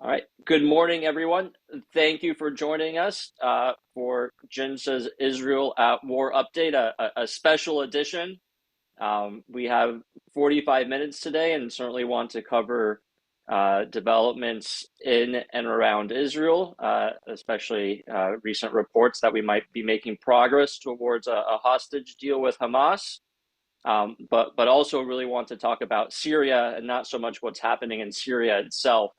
All right. Good morning, everyone. Thank you for joining us for Jinsa's Israel at War update, a special edition. We have 45 minutes today and certainly want to cover developments in and around Israel, especially recent reports that we might be making progress towards a hostage deal with Hamas. But also really want to talk about Syria and not so much what's happening in Syria itself,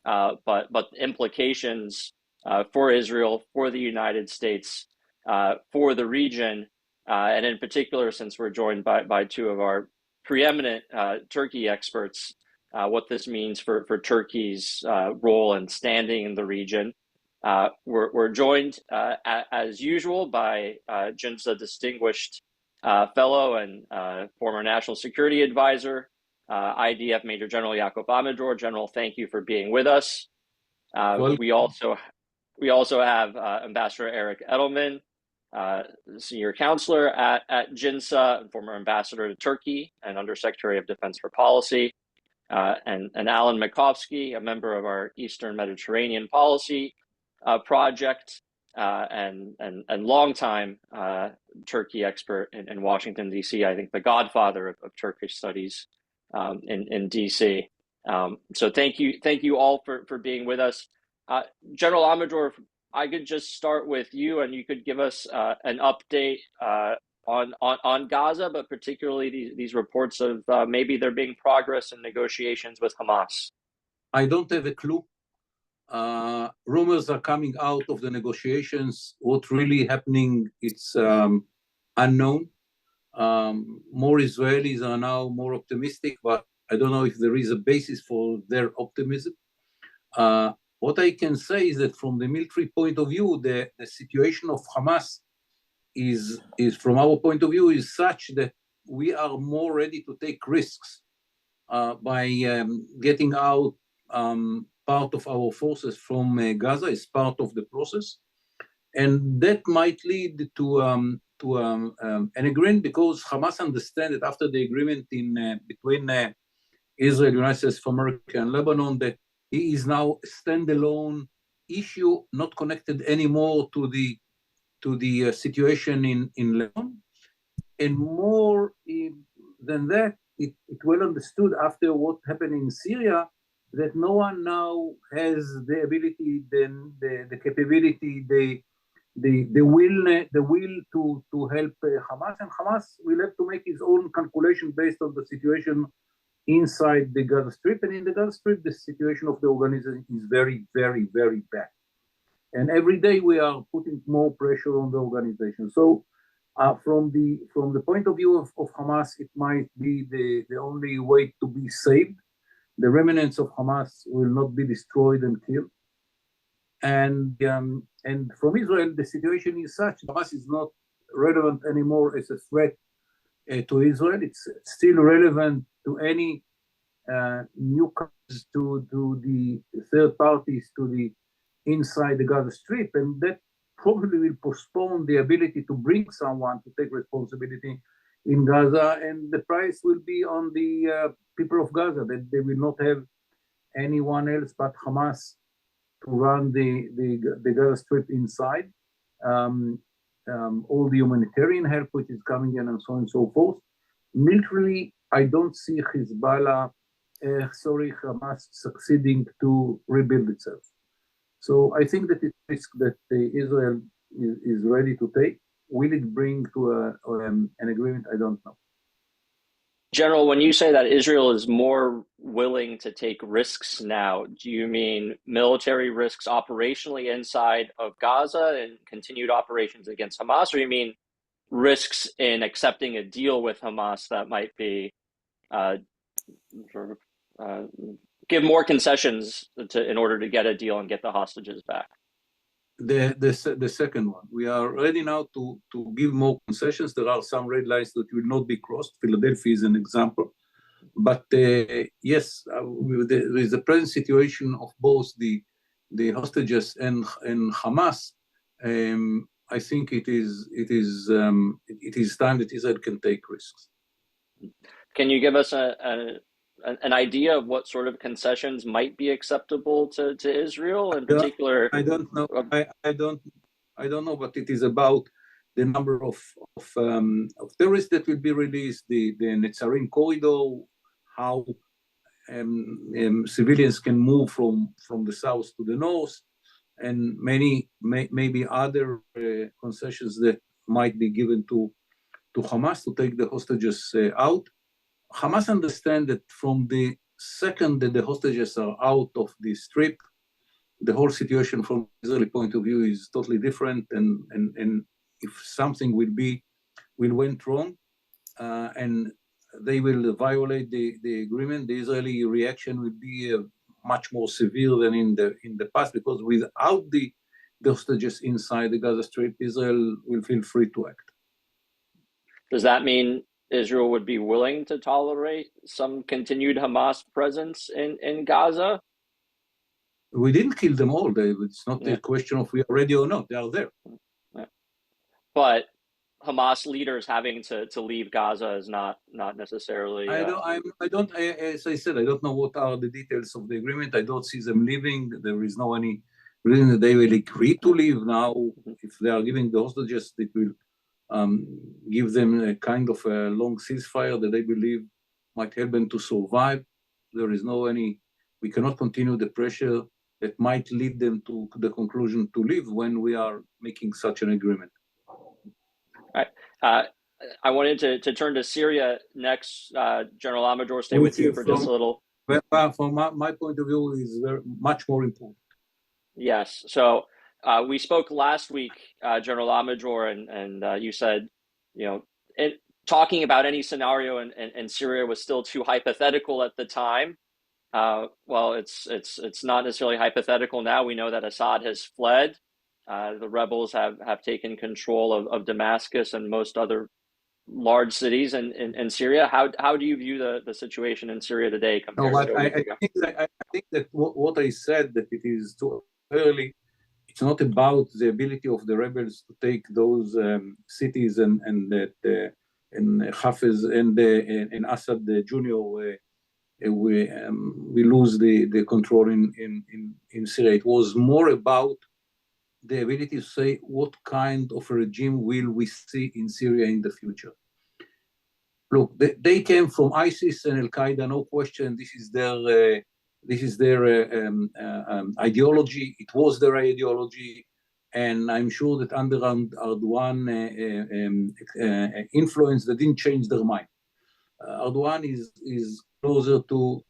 but implications for Israel, for the United States, for the region, and in particular, since we're joined by two of our preeminent Turkey experts, what this means for Turkey's role and standing in the region. We're joined, as usual, by Jinsa distinguished fellow and former national security advisor, IDF Major General Yaakov Amador. General, thank you for being with us. Well, we also have Ambassador Eric Edelman, senior counselor at Jinsa, and former ambassador to Turkey and Undersecretary of Defense for Policy, and Alan Makovsky, a member of our Eastern Mediterranean Policy project, and longtime Turkey expert in Washington, D.C., I think the godfather of Turkish studies in DC. So thank you all for being with us. General Amador, I could just start with you, and you could give us an update on Gaza, but particularly these reports of maybe there being progress in negotiations with Hamas. I don't have a clue. Rumors are coming out of the negotiations. What's really happening, it's unknown. More Israelis are now more optimistic, but I don't know if there is a basis for their optimism. What I can say is that from the military point of view, the situation of Hamas is from our point of view, is such that we are more ready to take risks by getting out part of our forces from Gaza as part of the process. And that might lead to an agreement, because Hamas understands that after the agreement between Israel, United States of America, and Lebanon, that he is now a standalone issue, not connected anymore to the situation in Lebanon. And more than that, it well understood after what happened in Syria that no one now has the ability, the capability, the will to help Hamas, and Hamas will have to make his own calculation based on the situation inside the Gaza Strip. And in the Gaza Strip, the situation of the organization is very, very, very bad. And every day we are putting more pressure on the organization. So from the point of view of Hamas, it might be the only way to be saved. The remnants of Hamas will not be destroyed and killed. And from Israel, the situation is such: Hamas is not relevant anymore as a threat to Israel. It's still relevant to any newcomers, to the third parties, to the inside the Gaza Strip, and that probably will postpone the ability to bring someone to take responsibility in Gaza, and the price will be on the people of Gaza, that they will not have anyone else but Hamas to run the Gaza Strip inside. All the humanitarian help which is coming in, and so on and so forth. Militarily, I don't see Hamas succeeding to rebuild itself. So I think that it's a risk that Israel is ready to take. Will it bring to an agreement? I don't know. General, when you say that Israel is more willing to take risks now, do you mean military risks operationally inside of Gaza and continued operations against Hamas, or you mean risks in accepting a deal with Hamas that might be give more concessions in order to get a deal and get the hostages back? The second one. We are ready now to give more concessions. There are some red lines that will not be crossed. Philadelphia is an example. But yes, there is a present situation of both the hostages and Hamas. I think it is time that Israel can take risks. Can you give us a an idea of what sort of concessions might be acceptable to Israel in Yeah, particular? I don't know. I don't know, but it is about the number of terrorists that will be released, the Netzarim corridor, how civilians can move from the south to the north, and maybe other concessions that might be given to Hamas to take the hostages out. Hamas understand that from the second that the hostages are out of the strip, the whole situation from Israeli point of view is totally different, and if something will went wrong, and they will violate the agreement, the Israeli reaction will be much more severe than in the past, because without the hostages inside the Gaza Strip, Israel will feel free to act. Does that mean Israel would be willing to tolerate some continued Hamas presence in Gaza? We didn't kill them all. It's not Yeah, a question of we are ready or not. They are there. yeah. But Hamas leaders having to leave Gaza is not necessarily. As I said, I don't know what are the details of the agreement. I don't see them leaving. There is no any reason that they will agree to leave now. If they are giving the hostages, it will give them a kind of a long ceasefire that they believe might help them to survive. There is no any, we cannot continue the pressure that might lead them to the conclusion to leave when we are making such an agreement. Right. I wanted to turn to Syria next. General Amador, stay with you for just a little. From my point of view, is much more important. Yes. So we spoke last week, General Amador, and you said, talking about any scenario in Syria was still too hypothetical at the time. Well, it's not necessarily hypothetical now. We know that Assad has fled. The rebels have taken control of Damascus and most other large cities in Syria. How do you view the situation in Syria today compared to a week ago? I think that what I said, that it is too early. It's not about the ability of the rebels to take those cities and Hafez and Assad Junior. We lose the control in Syria. It was more about the ability to say what kind of a regime will we see in Syria in the future. Look, they came from ISIS and Al Qaeda, no question. This is their ideology. It was their ideology, and I'm sure that under Erdogan influence, they didn't change their mind. Erdogan is closer to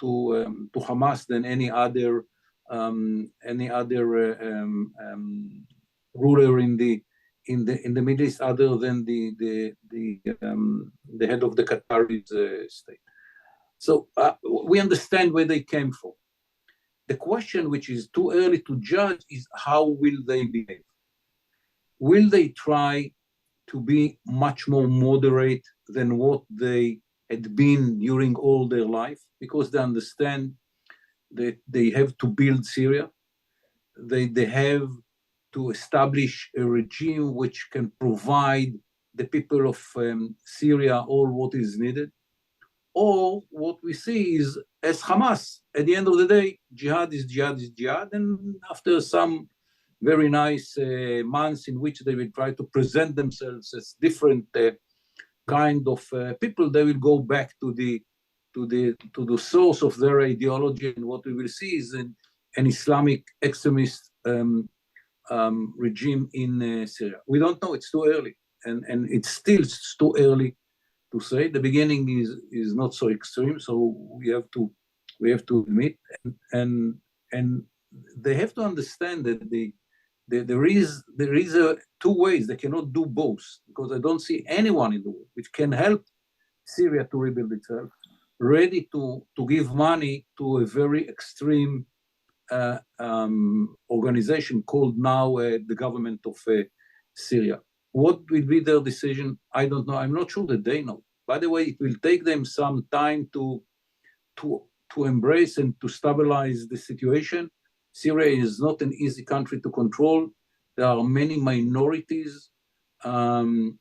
Hamas than any other ruler in the Middle East, other than the head of the Qatari state. So we understand where they came from. The question, which is too early to judge, is how will they behave? Will they try to be much more moderate than what they had been during all their life? Because they understand that they have to build Syria. They have to establish a regime which can provide the people of Syria all what is needed. Or what we see is, as Hamas, at the end of the day, jihad is jihad is jihad, and after some very nice months in which they will try to present themselves as different kind of people, they will go back to the source of their ideology, and what we will see is an Islamic extremist regime in Syria. We don't know. It's too early, and it's still too early to say. The beginning is not so extreme, so we have to admit, and they have to understand that there is two ways. They cannot do both, because I don't see anyone in the world which can help Syria to rebuild itself, ready to give money to a very extreme organization called now the government of Syria. What will be their decision? I don't know. I'm not sure that they know. By the way, it will take them some time to embrace and to stabilize the situation. Syria is not an easy country to control. There are many minorities and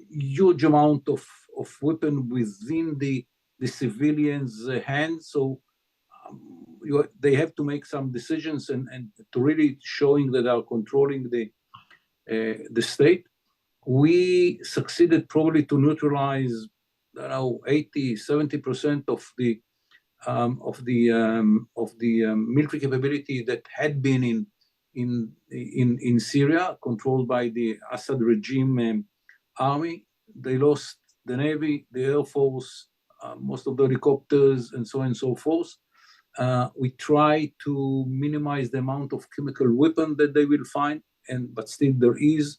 huge amount of weapons within the civilians' hands. So they have to make some decisions and to really showing that they are controlling the state. We succeeded probably to neutralize, 80-70% of the military capability that had been in Syria, controlled by the Assad regime army. They lost the navy, the air force, most of the helicopters, and so on and so forth. We try to minimize the amount of chemical weapon that they will find, but still there is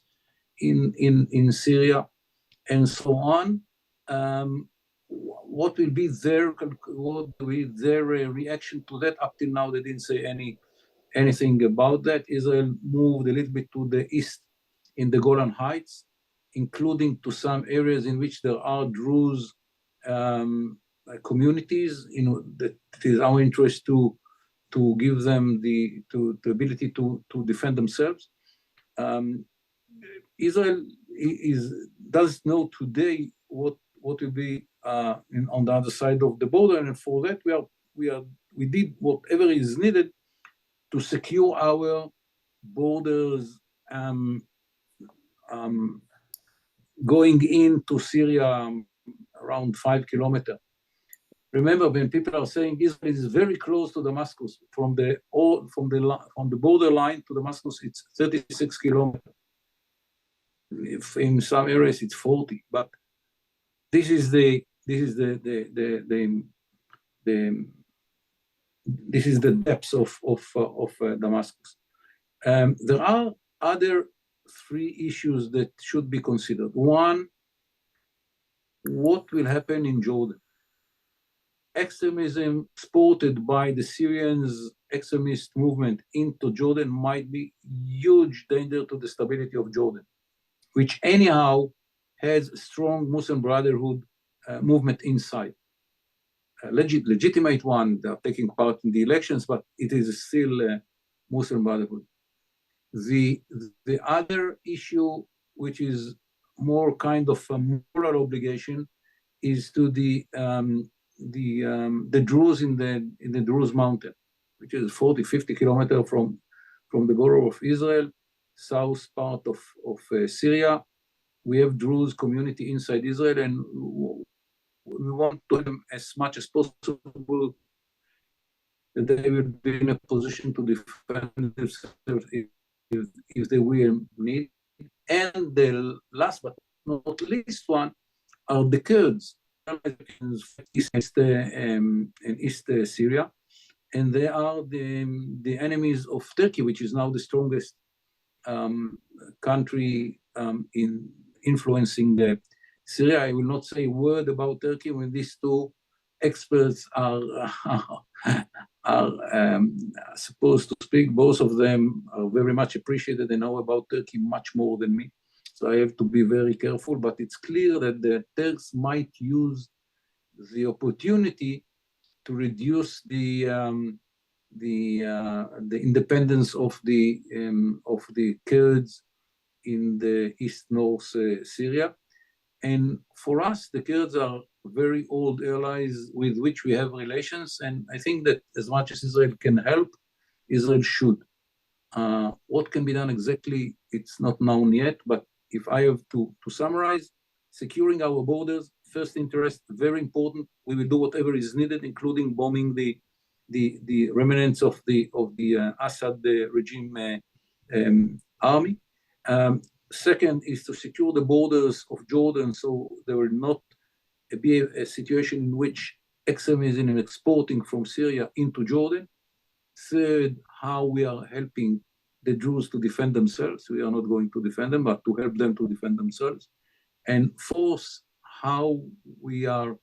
in Syria, and so on. What will be their reaction to that? Up till now, they didn't say anything about that. Israel moved a little bit to the east in the Golan Heights, including to some areas in which there are Druze communities. That it is our interest to give them the ability to defend themselves. Israel does know today what will be on the other side of the border, and for that we did whatever is needed to secure our borders going into Syria around 5 kilometers. Remember, when people are saying Israel is very close to Damascus, from the border line to Damascus, it's 36 kilometers. If in some areas it's 40, but this is the depths of Damascus. There are other 3 issues that should be considered. One, what will happen in Jordan? Extremism supported by the Syrians' extremist movement into Jordan might be huge danger to the stability of Jordan, which anyhow has a strong Muslim Brotherhood movement inside. A legitimate one, they are taking part in the elections, but it is still Muslim Brotherhood. The other issue, which is more kind of a moral obligation, is to the Druze in the Druze mountain, which is 40-50 kilometers from the border of Israel, south part of Syria. We have Druze community inside Israel, and we want to them as much as possible that they will be in a position to defend themselves if they will need. And the last but not least one are the Kurds in East Syria, and they are the enemies of Turkey, which is now the strongest country in influencing Syria. I will not say a word about Turkey when these 2 experts are supposed to speak. Both of them are very much appreciated. They know about Turkey much more than me, so I have to be very careful. But it's clear that the Turks might use the opportunity to reduce the independence of the Kurds in the east-north Syria. And for us, the Kurds are very old allies with which we have relations, and I think that as much as Israel can help, Israel should. What can be done exactly, it's not known yet, but if I have to summarize, securing our borders, first interest, very important. We will do whatever is needed, including bombing the remnants of the Assad regime army. Second is to secure the borders of Jordan, so there will not be a situation in which extremism is exporting from Syria into Jordan. Third, how we are helping the Jews to defend themselves. We are not going to defend them, but to help them to defend themselves. And fourth, how we are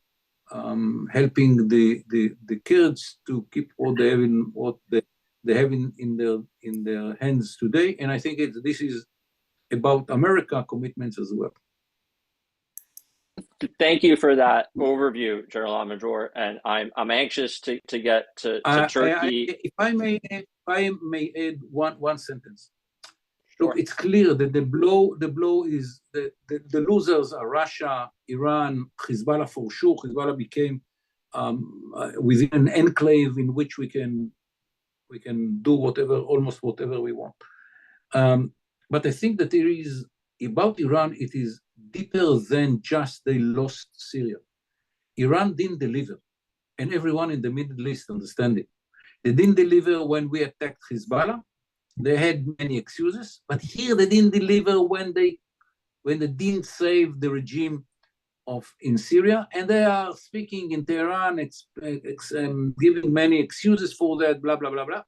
helping the Kurds to keep what they have in their hands today. And I think this is about America commitments as well. Thank you for that overview, General Major, and I'm anxious to get to Turkey. If I may add one sentence. Sure. Look, it's clear that the blow is the losers are Russia, Iran, Hezbollah for sure. Hezbollah became within an enclave in which we can do whatever, almost whatever we want. But I think that there is, about Iran, it is deeper than just they lost Syria. Iran didn't deliver, and everyone in the Middle East understands it. They didn't deliver when we attacked Hezbollah. They had many excuses, but here they didn't deliver when they didn't save the regime in Syria, and they are speaking in Tehran, giving many excuses for that, blah, blah, blah, blah.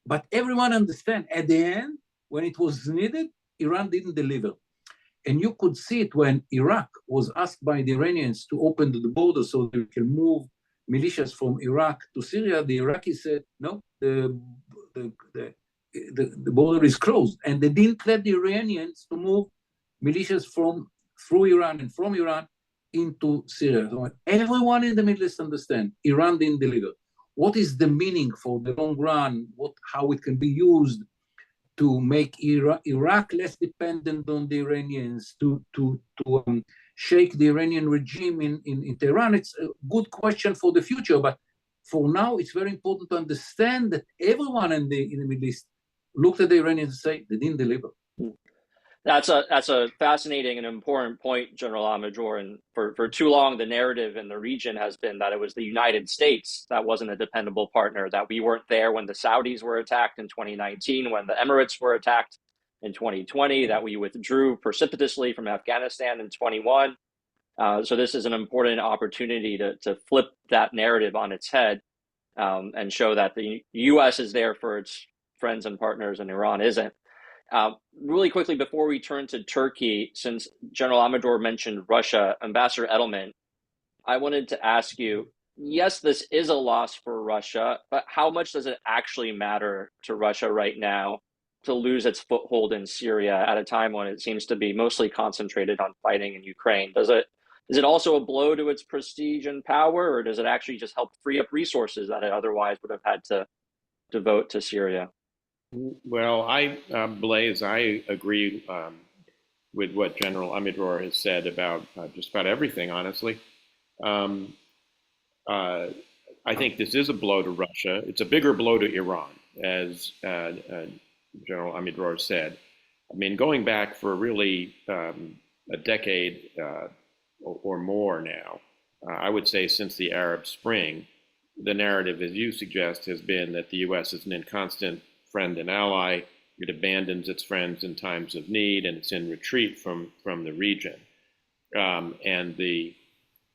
But everyone understands, at the end, when it was needed, Iran didn't deliver. And you could see it when Iraq was asked by the Iranians to open the border so they can move militias from Iraq to Syria. The Iraqis said, no, the border is closed. And they didn't let the Iranians to move militias through Iran and from Iran into Syria. So everyone in the Middle East understands Iran didn't deliver. What is the meaning for the long run? How it can be used to make Iraq less dependent on the Iranians, to shake the Iranian regime in Tehran? It's a good question for the future, but for now, it's very important to understand that everyone in the Middle East looked at the Iranians and say they didn't deliver. That's a fascinating and important point, General Amador. And for too long, the narrative in the region has been that it was the United States that wasn't a dependable partner, that we weren't there when the Saudis were attacked in 2019, when the Emirates were attacked in 2020, that we withdrew precipitously from Afghanistan in 21. So this is an important opportunity to flip that narrative on its head and show that the U.S. is there for its friends and partners and Iran isn't. Really quickly, before we turn to Turkey, since General Amador mentioned Russia, Ambassador Edelman, I wanted to ask you, yes, this is a loss for Russia, but how much does it actually matter to Russia right now to lose its foothold in Syria at a time when it seems to be mostly concentrated on fighting in Ukraine? Is it also a blow to its prestige and power, or does it actually just help free up resources that it otherwise would have had to devote to Syria? Well, Blaise, I agree with what General Amador has said about just about everything, honestly. I think this is a blow to Russia. It's a bigger blow to Iran, as General Amador said. I mean, going back for really a decade or more now, I would say since the Arab Spring, the narrative, as you suggest, has been that the U.S. is an inconstant friend and ally. It abandons its friends in times of need, and it's in retreat from the region. And the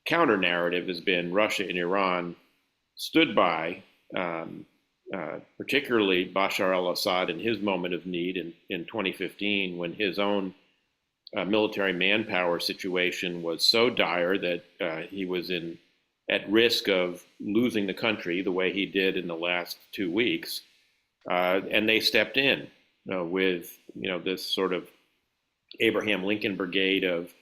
counter narrative has been Russia and Iran stood by, particularly Bashar al-Assad in his moment of need in 2015, when his own military manpower situation was so dire that he was at risk of losing the country the way he did in the last 2 weeks. And they stepped in with, this sort of Abraham Lincoln brigade of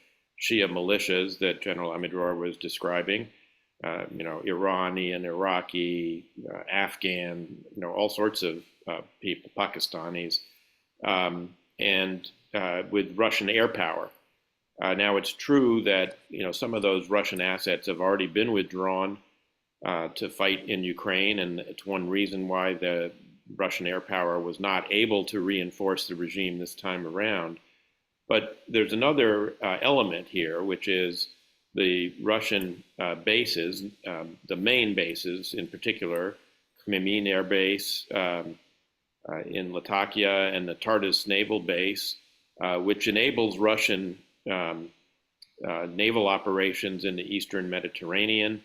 Shia militias that General Amador was describing, Iranian, Iraqi, Afghan, all sorts of people, Pakistanis, and with Russian air power. Now, it's true that, some of those Russian assets have already been withdrawn to fight in Ukraine, and it's one reason why the Russian air power was not able to reinforce the regime this time around. But there's another element here, which is the Russian bases, the main bases in particular, Khmeimim Air Base in Latakia and the Tartus Naval Base, which enables Russian naval operations in the Eastern Mediterranean,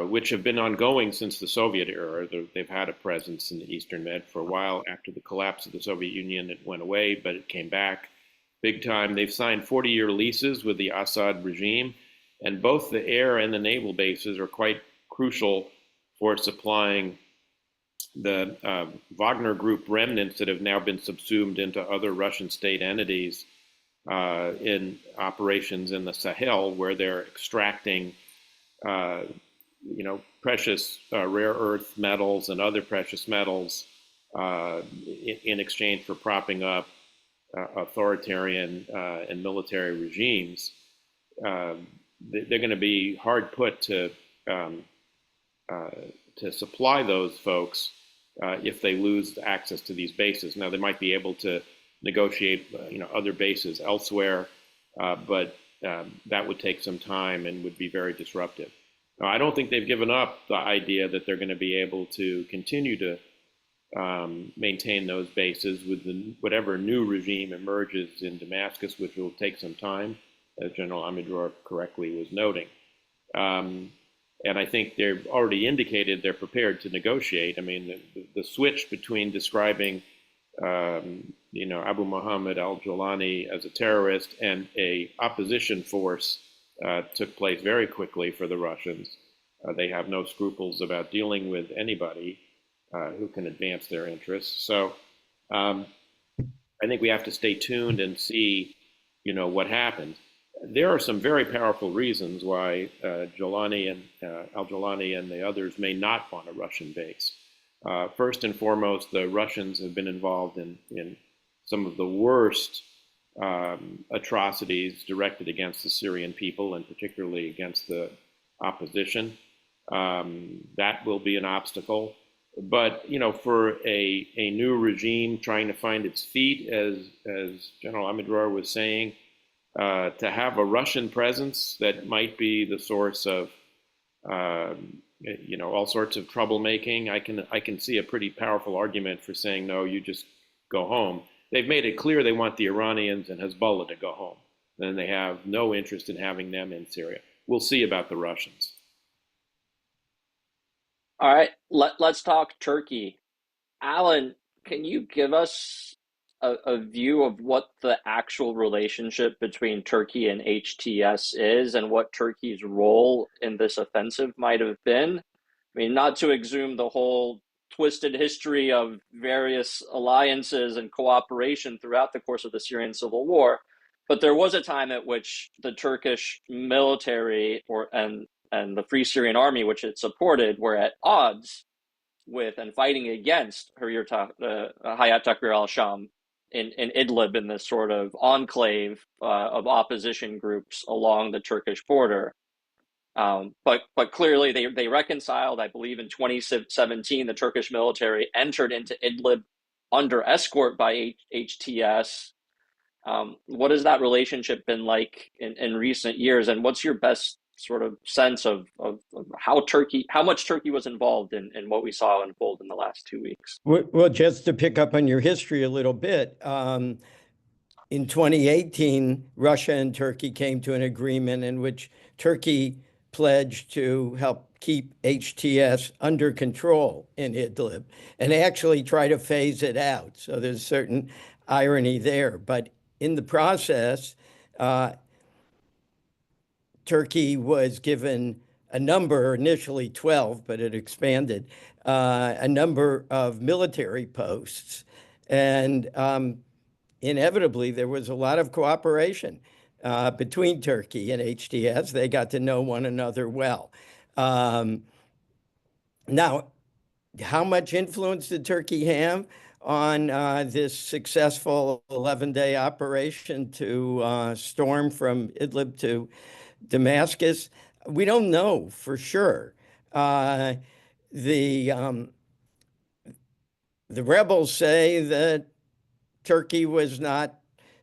which have been ongoing since the Soviet era. They've had a presence in the Eastern Med for a while. After the collapse of the Soviet Union, it went away, but it came back big time. They've signed 40-year leases with the Assad regime, and both the air and the naval bases are quite crucial for supplying the Wagner Group remnants that have now been subsumed into other Russian state entities in operations in the Sahel, where they're extracting precious rare earth metals and other precious metals in exchange for propping up authoritarian and military regimes. They're going to be hard put to to supply those folks if they lose access to these bases. Now, they might be able to negotiate, other bases elsewhere, but that would take some time and would be very disruptive. Now, I don't think they've given up the idea that they're going to be able to continue to maintain those bases with whatever new regime emerges in Damascus, which will take some time, as General Amador correctly was noting. And I think they've already indicated they're prepared to negotiate. I mean, the switch between describing, Abu Muhammad al-Jolani as a terrorist and a opposition force took place very quickly for the Russians. They have no scruples about dealing with anybody who can advance their interests. So I think we have to stay tuned and see, what happens. There are some very powerful reasons why al-Jolani and the others may not want a Russian base. First and foremost, the Russians have been involved in some of the worst atrocities directed against the Syrian people, and particularly against the opposition. That will be an obstacle. But for a new regime trying to find its feet, as General Amador was saying, to have a Russian presence that might be the source of, all sorts of troublemaking. I can see a pretty powerful argument for saying, no, you just go home. They've made it clear they want the Iranians and Hezbollah to go home. Then they have no interest in having them in Syria. We'll see about the Russians. All right, let's talk Turkey. Alan, can you give us a view of what the actual relationship between Turkey and HTS is, and what Turkey's role in this offensive might have been? I mean, not to exhume the whole twisted history of various alliances and cooperation throughout the course of the Syrian civil war, but there was a time at which the Turkish military and the Free Syrian Army, which it supported, were at odds with and fighting against Hayat Tahrir al-Sham in Idlib, in this sort of enclave of opposition groups along the Turkish border. But clearly they reconciled. I believe in 2017, the Turkish military entered into Idlib under escort by HTS. What has that relationship been like in recent years, and what's your best sort of sense of how much Turkey was involved in what we saw unfold in the last 2 weeks? Well, just to pick up on your history a little bit, in 2018, Russia and Turkey came to an agreement in which Turkey pledged to help keep HTS under control in Idlib and actually try to phase it out. So there's certain irony there. But in the process, Turkey was given a number, initially 12, but it expanded, a number of military posts. And inevitably, there was a lot of cooperation between Turkey and HTS. They got to know one another well. Now, how much influence did Turkey have on this successful 11-day operation to storm from Idlib to Damascus? We don't know for sure. The rebels say that Turkey was not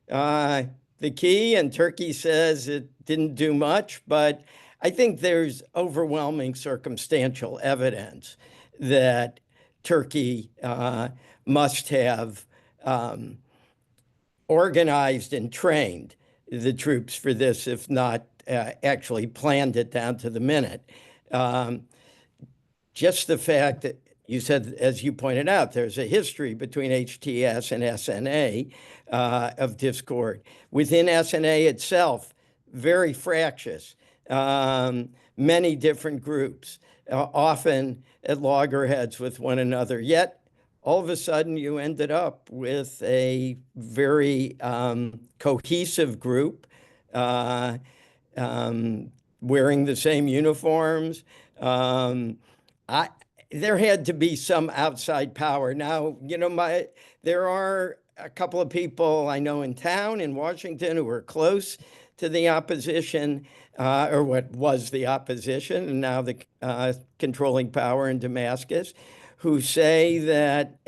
the key, and Turkey says it didn't do much, but I think there's overwhelming circumstantial evidence that Turkey must have organized and trained the troops for this, if not actually planned it down to the minute. Just the fact that you said, as you pointed out, there's a history between HTS and SNA of discord. Within SNA itself, very fractious, many different groups, often at loggerheads with one another. Yet, all of a sudden, you ended up with a very cohesive group, wearing the same uniforms. There had to be some outside power. Now, there are a couple of people I know in town in Washington who are close to the opposition, or what was the opposition, and now the controlling power in Damascus, who say that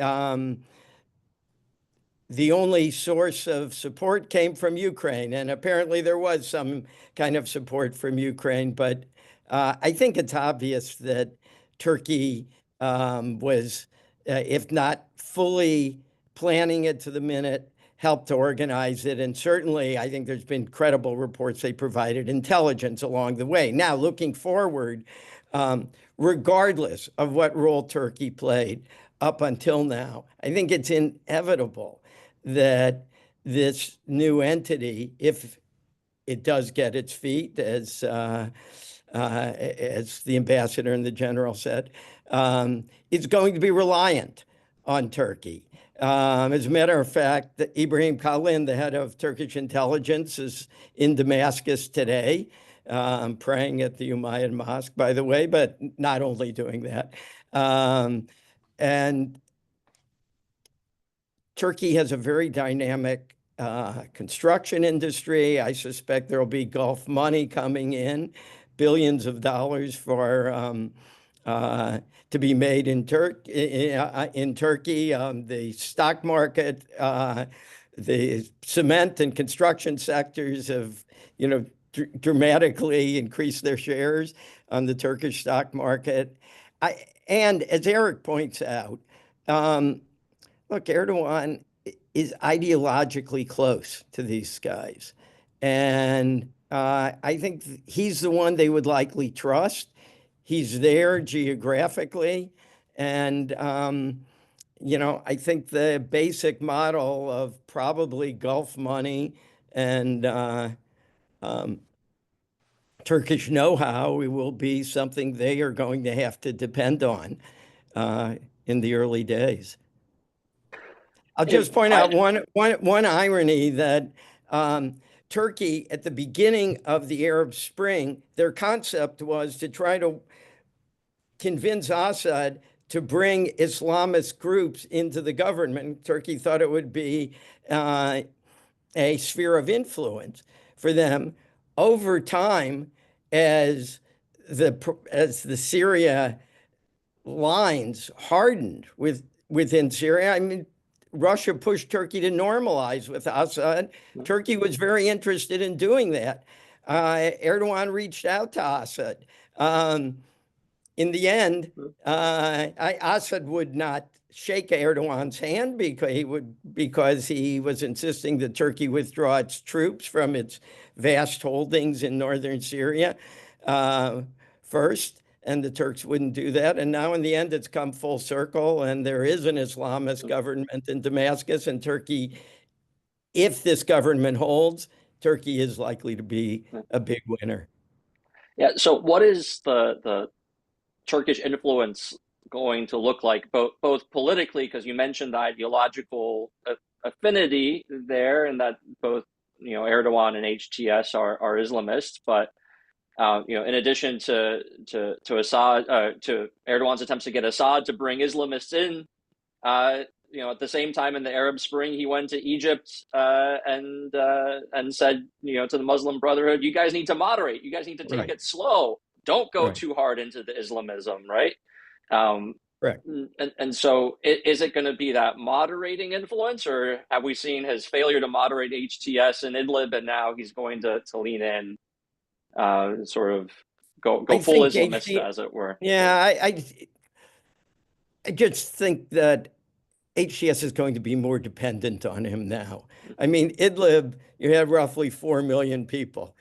the only source of support came from Ukraine. And apparently there was some kind of support from Ukraine. But I think it's obvious that Turkey was, if not fully planning it to the minute, helped to organize it. And certainly, I think there's been credible reports they provided intelligence along the way. Now, looking forward, regardless of what role Turkey played up until now, I think it's inevitable that this new entity, if it does get its feet, as the ambassador and the general said, is going to be reliant on Turkey. As a matter of fact, Ibrahim Kalin, the head of Turkish intelligence, is in Damascus today, praying at the Umayyad Mosque, by the way, but not only doing that. And Turkey has a very dynamic construction industry. I suspect there will be Gulf money coming in, billions of dollars for to be made in Turkey. The stock market, the cement and construction sectors have, dramatically increased their shares on the Turkish stock market. And as Eric points out, look, Erdogan is ideologically close to these guys. And I think he's the one they would likely trust. He's there geographically. And, I think the basic model of probably Gulf money and Turkish know-how will be something they are going to have to depend on in the early days. I'll just point out one irony that Turkey, at the beginning of the Arab Spring, their concept was to try to convince Assad to bring Islamist groups into the government. Turkey thought it would be a sphere of influence for them. Over time, as the Syria lines hardened within Syria, I mean, Russia pushed Turkey to normalize with Assad. Turkey was very interested in doing that. Erdogan reached out to Assad. In the end, Assad would not shake Erdogan's hand because he was insisting that Turkey withdraw its troops from its vast holdings in northern Syria first. And the Turks wouldn't do that. And now in the end, it's come full circle. And there is an Islamist government in Damascus. And Turkey, if this government holds, Turkey is likely to be a big winner. Yeah. So what is the Turkish influence going to look like, both politically, because you mentioned the ideological affinity there, and that both Erdogan and HTS are Islamists, but in addition to Assad, to Erdogan's attempts to get Assad to bring Islamists in, at the same time in the Arab Spring, he went to Egypt and said, to the Muslim Brotherhood, you guys need to moderate, you guys need to take it slow, don't go too hard into the Islamism, right? Correct. And so, is it going to be that moderating influence, or have we seen his failure to moderate HTS in Idlib, and now he's going to lean in? Sort of go full Islamist, as it were. Yeah, I just think that HTS is going to be more dependent on him now. I mean, Idlib, you have roughly 4 million people.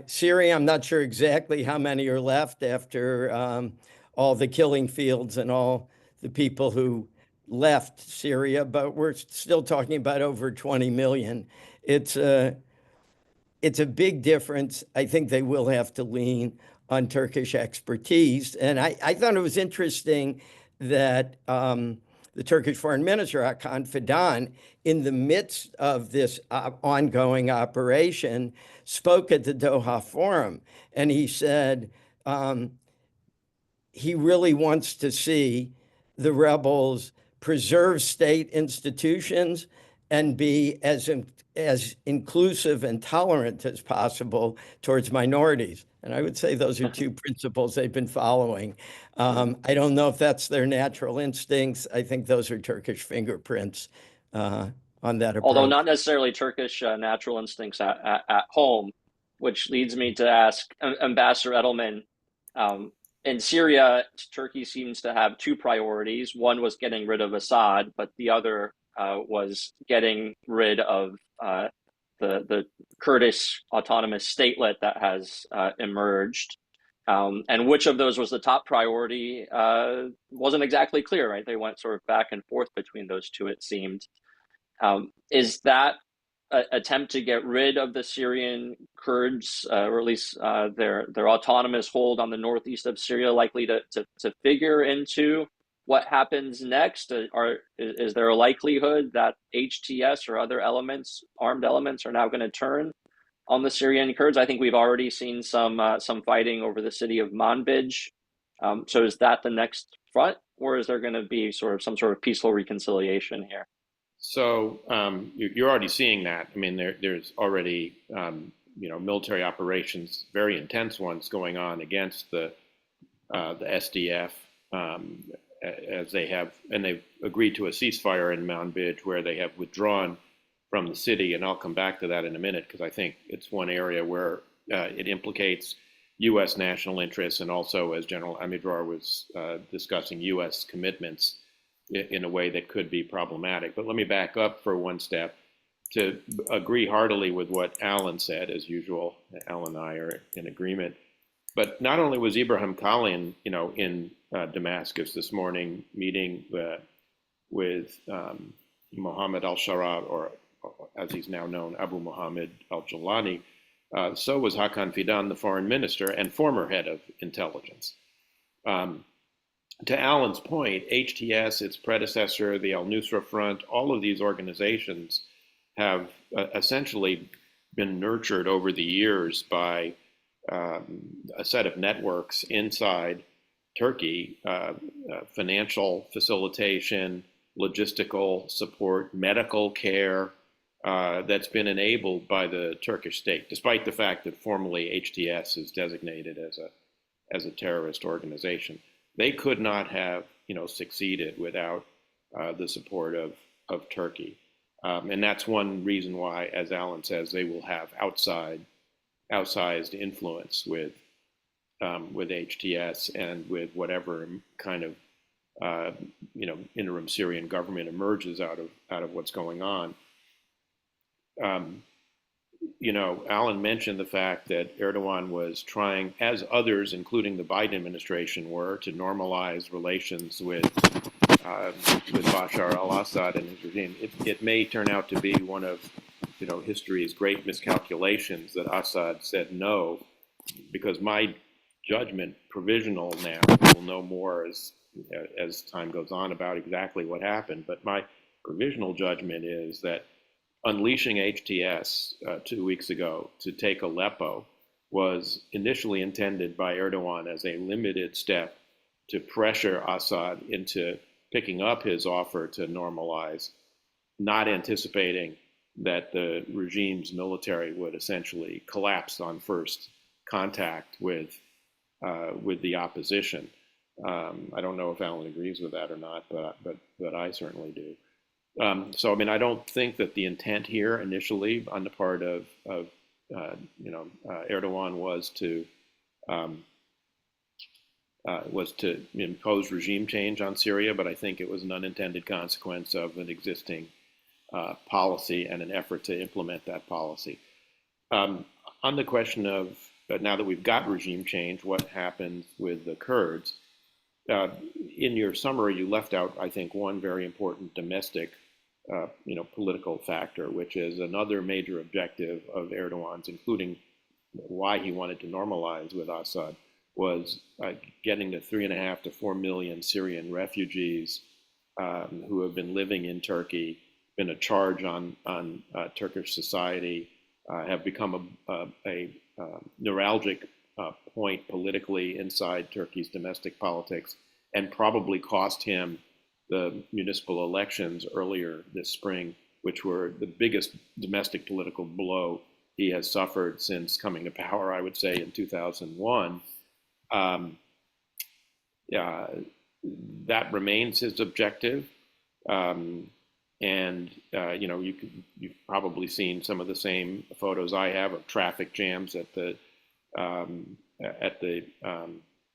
Syria, I'm not sure exactly how many are left after all the killing fields and all the people who left Syria, but we're still talking about over 20 million. It's a big difference. I think they will have to lean on Turkish expertise. And I thought it was interesting that the Turkish foreign minister, Hakan Fidan, in the midst of this ongoing operation, spoke at the Doha Forum. And he said he really wants to see the rebels preserve state institutions and be as inclusive and tolerant as possible towards minorities. And I would say those are two principles they've been following. I don't know if that's their natural instincts. I think those are Turkish fingerprints on that Although approach. not necessarily Turkish natural instincts at home, which leads me to ask Ambassador Edelman, in Syria, Turkey seems to have two priorities. One was getting rid of Assad, but the other was getting rid of the Kurdish autonomous statelet that has emerged. And which of those was the top priority wasn't exactly clear, right? They went sort of back and forth between those two, it seemed. Is that attempt to get rid of the Syrian Kurds, or at least their autonomous hold on the northeast of Syria, likely to figure into what happens next? Is there a likelihood that HTS or other elements, armed elements, are now going to turn on the Syrian Kurds? I think we've already seen some fighting over the city of Manbij. So is that the next front, or is there going to be some sort of peaceful reconciliation here? So you're already seeing that. I mean, there's already military operations, very intense ones, going on against the SDF, as they've agreed to a ceasefire in Manbij, where they have withdrawn from the city. And I'll come back to that in a minute, because I think it's one area where it implicates U.S. national interests, and also, as General Amidrar was discussing, U.S. commitments in a way that could be problematic. But let me back up for one step to agree heartily with what Alan said. As usual, Alan and I are in agreement. But not only was Ibrahim Kalin, in Damascus this morning, meeting with Mohammed al-Shara, or as he's now known, Abu Mohammed al-Jalani, so was Hakan Fidan, the foreign minister and former head of intelligence. To Alan's point, HTS, its predecessor, the al-Nusra Front, all of these organizations have essentially been nurtured over the years by a set of networks inside Turkey, financial facilitation, logistical support, medical care, that's been enabled by the Turkish state, despite the fact that formally HTS is designated as a terrorist organization. They could not have, succeeded without the support of Turkey, and that's one reason why, as Alan says, they will have outsized influence with HTS and with whatever kind of interim Syrian government emerges out of what's going on. Alan mentioned the fact that Erdogan was trying, as others, including the Biden administration, were, to normalize relations with Bashar al-Assad and his regime. It may turn out to be one of history's great miscalculations that Assad said no, because my judgment, provisional now, we'll know more as time goes on about exactly what happened, but my provisional judgment is that unleashing HTS 2 weeks ago to take Aleppo was initially intended by Erdogan as a limited step to pressure Assad into picking up his offer to normalize, not anticipating that the regime's military would essentially collapse on first contact with the opposition. I don't know if Alan agrees with that or not, but I certainly do. So, I don't think that the intent here initially on the part of Erdogan was to impose regime change on Syria, but I think it was an unintended consequence of an existing policy and an effort to implement that policy. On the question of, now that we've got regime change, what happens with the Kurds? In your summary, you left out, I think, one very important domestic political factor, which is another major objective of Erdogan's, including why he wanted to normalize with Assad, was getting the 3.5 to 4 million Syrian refugees who have been living in Turkey, been a charge on Turkish society, have become a neuralgic point politically inside Turkey's domestic politics, and probably cost him the municipal elections earlier this spring, which were the biggest domestic political blow he has suffered since coming to power, I would say, in 2001. That remains his objective. You've probably seen some of the same photos I have of traffic jams at the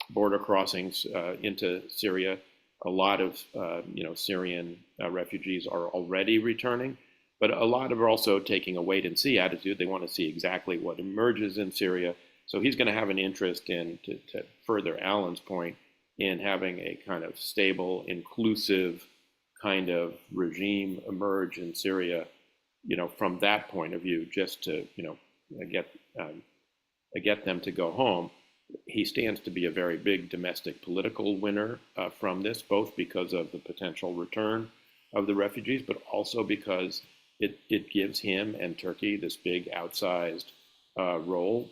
border crossings into Syria. A lot of Syrian refugees are already returning, but a lot are also taking a wait and see attitude. They want to see exactly what emerges in Syria. So he's going to have an interest in, to further Alan's point, in having a kind of stable, inclusive kind of regime emerge in Syria, from that point of view, just to, get them to go home. He stands to be a very big domestic political winner from this, both because of the potential return of the refugees, but also because it gives him and Turkey this big outsized role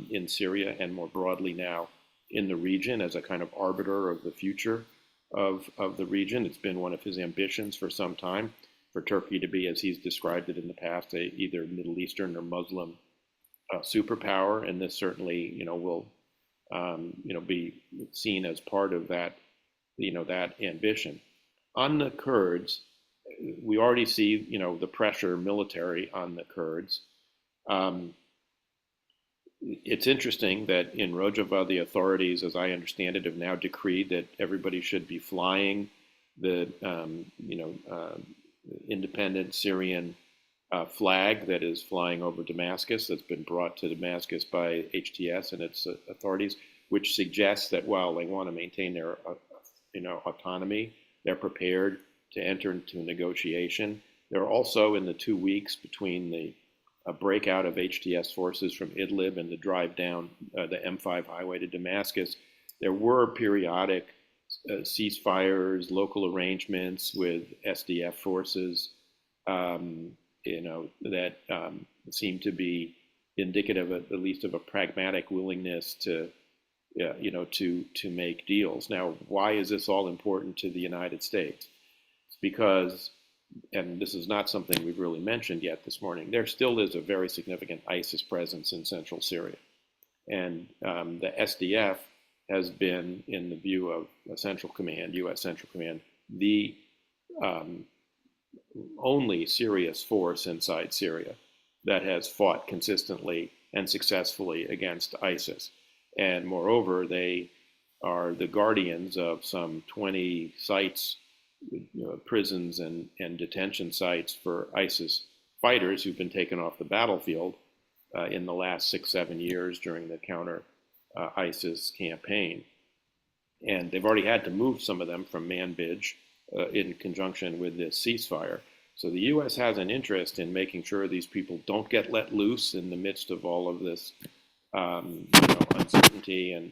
in Syria and more broadly now in the region as a kind of arbiter of the future of the region. It's been one of his ambitions for some time for Turkey to be, as he's described it in the past, either Middle Eastern or Muslim superpower, and this certainly, will, be seen as part of that, that ambition. On the Kurds, we already see, the pressure military on the Kurds. It's interesting that in Rojava, the authorities, as I understand it, have now decreed that everybody should be flying the, independent Syrian flag that is flying over Damascus, that's been brought to Damascus by HTS and its authorities, which suggests that while they want to maintain their, autonomy, they're prepared to enter into a negotiation. They're also, in the 2 weeks between the breakout of HTS forces from Idlib and the drive down the M5 highway to Damascus, there were periodic ceasefires, local arrangements with SDF forces, that seem to be indicative, at least, of a pragmatic willingness to, to make deals. Now, why is this all important to the United States? It's because, and this is not something we've really mentioned yet this morning, there still is a very significant ISIS presence in central Syria. And the SDF has been, in the view of Central Command, U.S. Central Command, the only serious force inside Syria that has fought consistently and successfully against ISIS. And moreover, they are the guardians of some 20 sites, prisons and detention sites for ISIS fighters who've been taken off the battlefield in the last 6-7 years during the counter-ISIS campaign. And they've already had to move some of them from Manbij in conjunction with this ceasefire. So the U.S. has an interest in making sure these people don't get let loose in the midst of all of this uncertainty and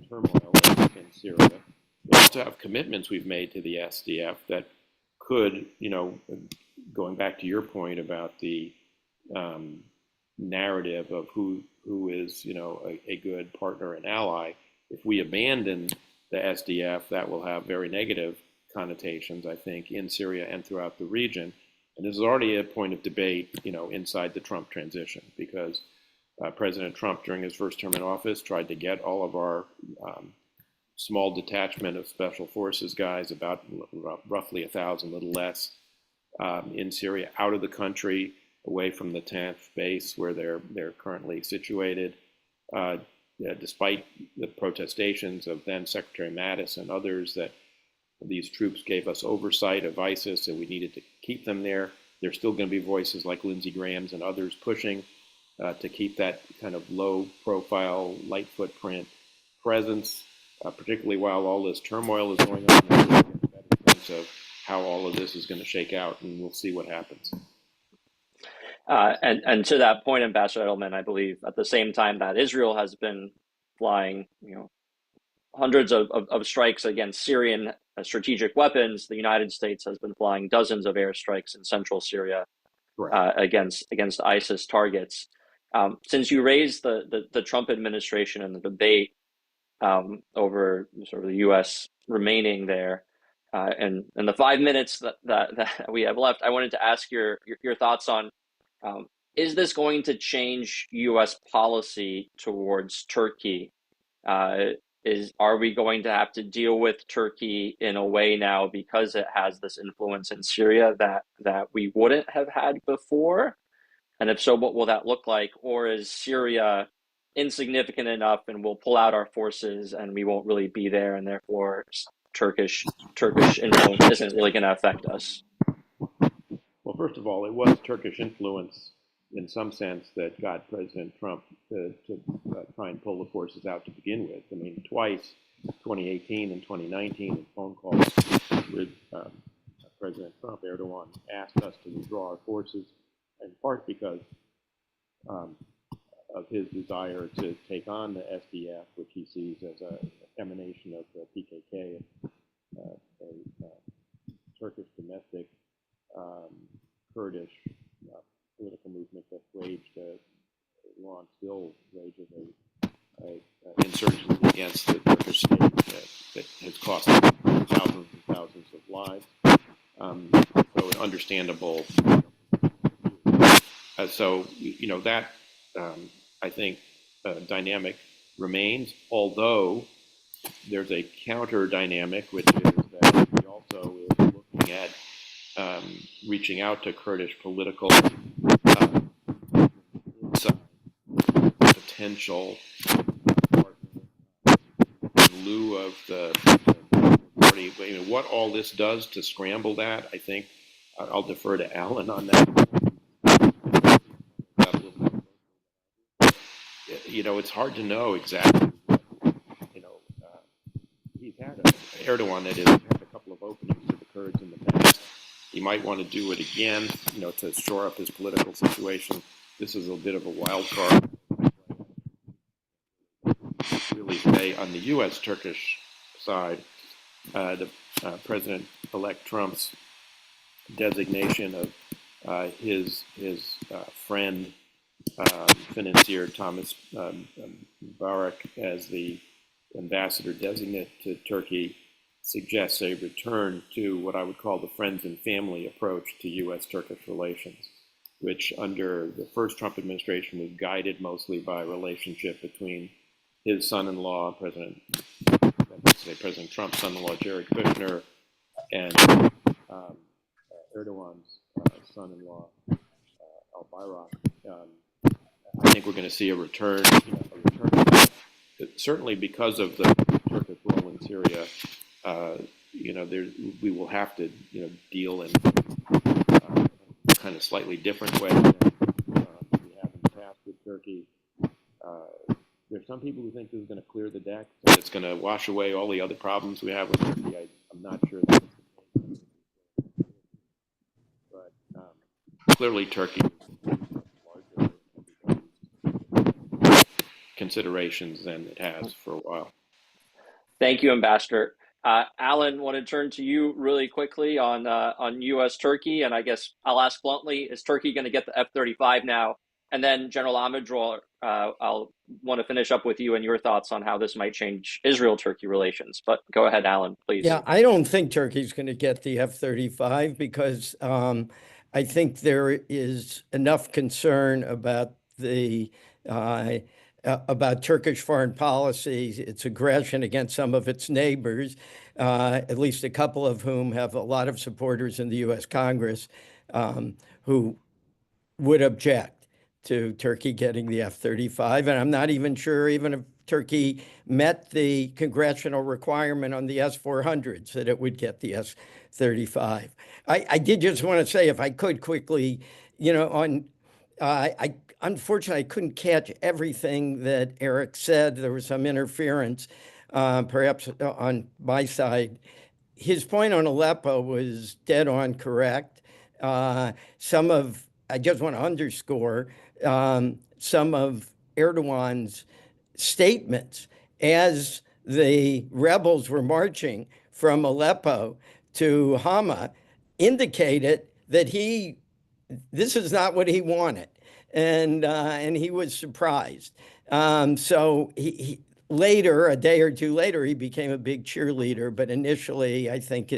turmoil in Syria. We also have commitments we've made to the SDF that could, going back to your point about the narrative of who is, a good partner and ally, if we abandon the SDF, that will have very negative connotations, I think, in Syria and throughout the region. And this is already a point of debate, inside the Trump transition, because President Trump, during his first term in office, tried to get all of our small detachment of special forces guys, about roughly 1,000, little less, in Syria, out of the country, away from the 10th base where they're currently situated. Despite the protestations of then Secretary Mattis and others that these troops gave us oversight of ISIS and we needed to keep them there, there's still going to be voices like Lindsey Graham's and others pushing to keep that kind of low profile, light footprint presence, particularly while all this turmoil is going on. There's a better sense of how all of this is going to shake out, and we'll see what happens. And to that point, Ambassador Edelman, I believe at the same time that Israel has been flying, hundreds of strikes against Syrian strategic weapons, the United States has been flying dozens of airstrikes in central Syria against ISIS targets. Since you raised the Trump administration and the debate over sort of the U.S. remaining there, and in the 5 minutes that we have left, I wanted to ask your thoughts on, is this going to change U.S. policy towards Turkey? Are we going to have to deal with Turkey in a way now because it has this influence in Syria that we wouldn't have had before? And if so, what will that look like? Or is Syria insignificant enough and we'll pull out our forces and we won't really be there, and therefore Turkish influence isn't really going to affect us? Well, first of all, it was Turkish influence in some sense that got President Trump to try and pull the forces out to begin with. I mean, twice, 2018 and 2019, in phone calls with President Trump, Erdogan asked us to withdraw our forces, in part because of his desire to take on the SDF, which he sees as an emanation of the PKK, a Turkish domestic Kurdish political movement that waged Iran still wages a insurgency against the Turkish state that has cost thousands and thousands of lives. So an understandable. So that I think dynamic remains, although there's a counter dynamic, which is that we also is looking at reaching out to Kurdish political potential in lieu of the party. What all this does to scramble that, I think I'll defer to Alan on that. It's hard to know exactly. He's had Erdogan, that is, had a couple of openings to the Kurds in the past. He might want to do it again, to shore up his political situation. This is a bit of a wild card. Really say on the U.S.-Turkish side, the President-elect Trump's designation of his friend, financier Thomas Barak, as the ambassador designate to Turkey suggests a return to what I would call the friends and family approach to U.S.-Turkish relations, which under the first Trump administration was guided mostly by a relationship between his son-in-law, President Trump's son-in-law, Jared Kushner, and Erdogan's son-in-law, al-Bayrak. I think we're going to see a return to that. Certainly because of the Turkish role in Syria, we will have to, deal in kind of slightly different way than we have in the past with Turkey. There's some people who think this is going to clear the deck, and it's going to wash away all the other problems we have with Turkey. I'm not sure that's the case. But clearly Turkey is larger considerations than it has for a while. Thank you, Ambassador. Alan, want to turn to you really quickly on U.S. Turkey, and I guess I'll ask bluntly: is Turkey going to get the F-35 now? And then General Amadrol, I'll want to finish up with you and your thoughts on how this might change Israel-Turkey relations. But go ahead, Alan, please. Yeah, I don't think Turkey's going to get the F-35 because I think there is enough concern about about Turkish foreign policy, its aggression against some of its neighbors, at least a couple of whom have a lot of supporters in the U.S. Congress who would object to Turkey getting the F-35. And I'm not even sure even if Turkey met the congressional requirement on the S-400s that it would get the S-35. I did just want to say, if I could quickly, unfortunately, I couldn't catch everything that Eric said. There was some interference, perhaps on my side. His point on Aleppo was dead on correct. I just want to underscore some of Erdogan's statements as the rebels were marching from Aleppo to Hama indicated that this is not what he wanted, and he was surprised. So later, a day or two later, he became a big cheerleader. But initially, I think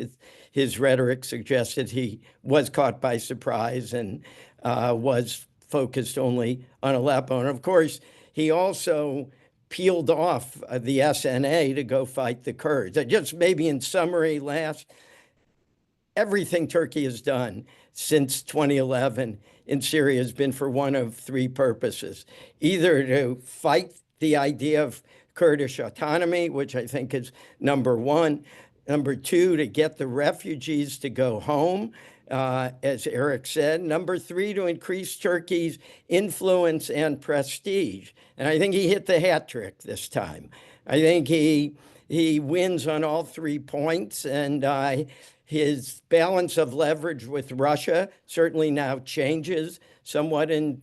his rhetoric suggested he was caught by surprise and was focused only on Aleppo. And of course, he also peeled off the SNA to go fight the Kurds. Just maybe in summary, everything Turkey has done since 2011 in Syria has been for one of three purposes: either to fight the idea of Kurdish autonomy, which I think is number one; number two, to get the refugees to go home, as Eric said; number three, to increase Turkey's influence and prestige. And I think he hit the hat trick this time. I think he wins on all 3 points, and his balance of leverage with Russia certainly now changes somewhat in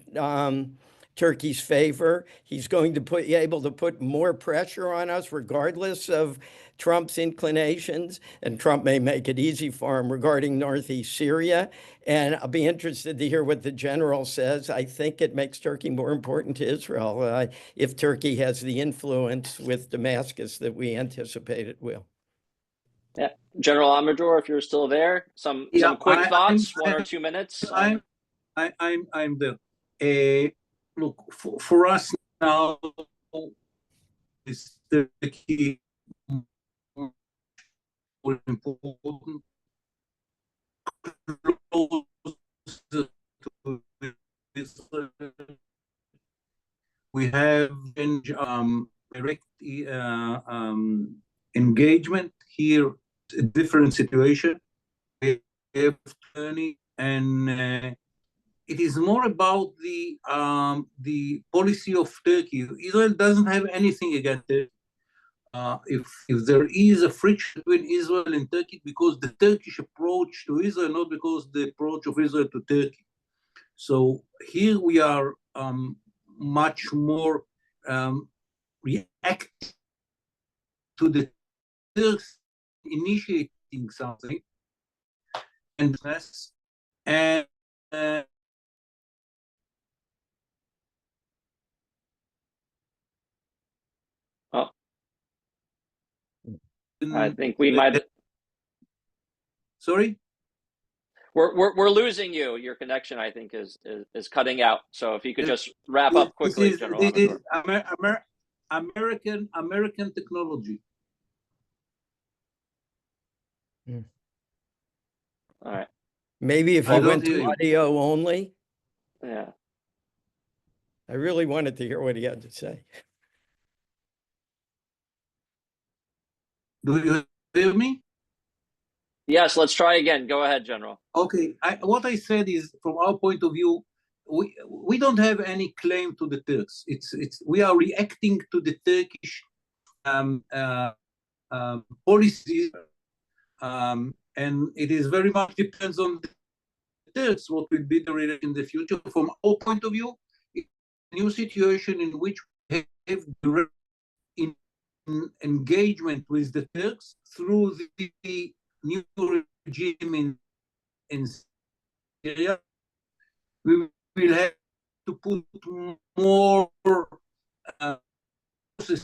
Turkey's favor. He's going to be able to put more pressure on us regardless of Trump's inclinations, and Trump may make it easy for him regarding northeast Syria. And I'll be interested to hear what the general says. I think it makes Turkey more important to Israel if Turkey has the influence with Damascus that we anticipate it will. Yeah, General Amador, if you're still there, some quick thoughts, 1 or 2 minutes. I'm there. Look, for us now, is the key more important to Israel. We have direct engagement here, a different situation. We have turning, and it is more about the policy of Turkey. Israel doesn't have anything against it. If there is a friction between Israel and Turkey, because the Turkish approach to Israel, not because the approach of Israel to Turkey. So here we are much more reacting to the Turks initiating something, and I think we might. Sorry, we're losing you. Your connection, I think, is cutting out. So if you could just wrap up quickly, General Amador. American technology. All right. Maybe if he went to audio only. Yeah. I really wanted to hear what he had to say. Do you hear me? Yes, let's try again. Go ahead, General. Okay, what I said is, from our point of view, we don't have any claim to the Turks. We are reacting to the Turkish policies, and it is very much depends on the Turks what will be the relation in the future. From our point of view, it's a new situation in which we have direct engagement with the Turks through the new regime in Syria. We will have to put more to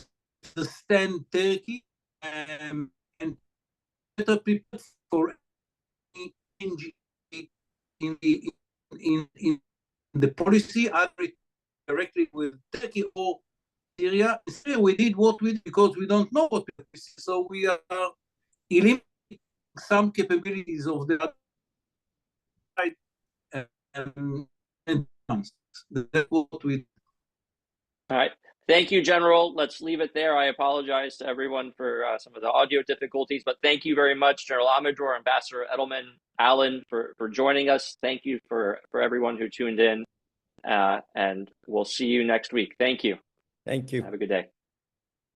sustain Turkey and better prepared for change in the policy, either directly with Turkey or Syria. In Syria, we did what we did because we don't know what we did. So we are eliminating some capabilities of the side, and that's what we did. All right. Thank you, General. Let's leave it there. I apologize to everyone for some of the audio difficulties, but thank you very much, General Amador, Ambassador Edelman, Alan, for joining us. Thank you for everyone who tuned in, and we'll see you next week. Thank you. Thank you. Have a good day.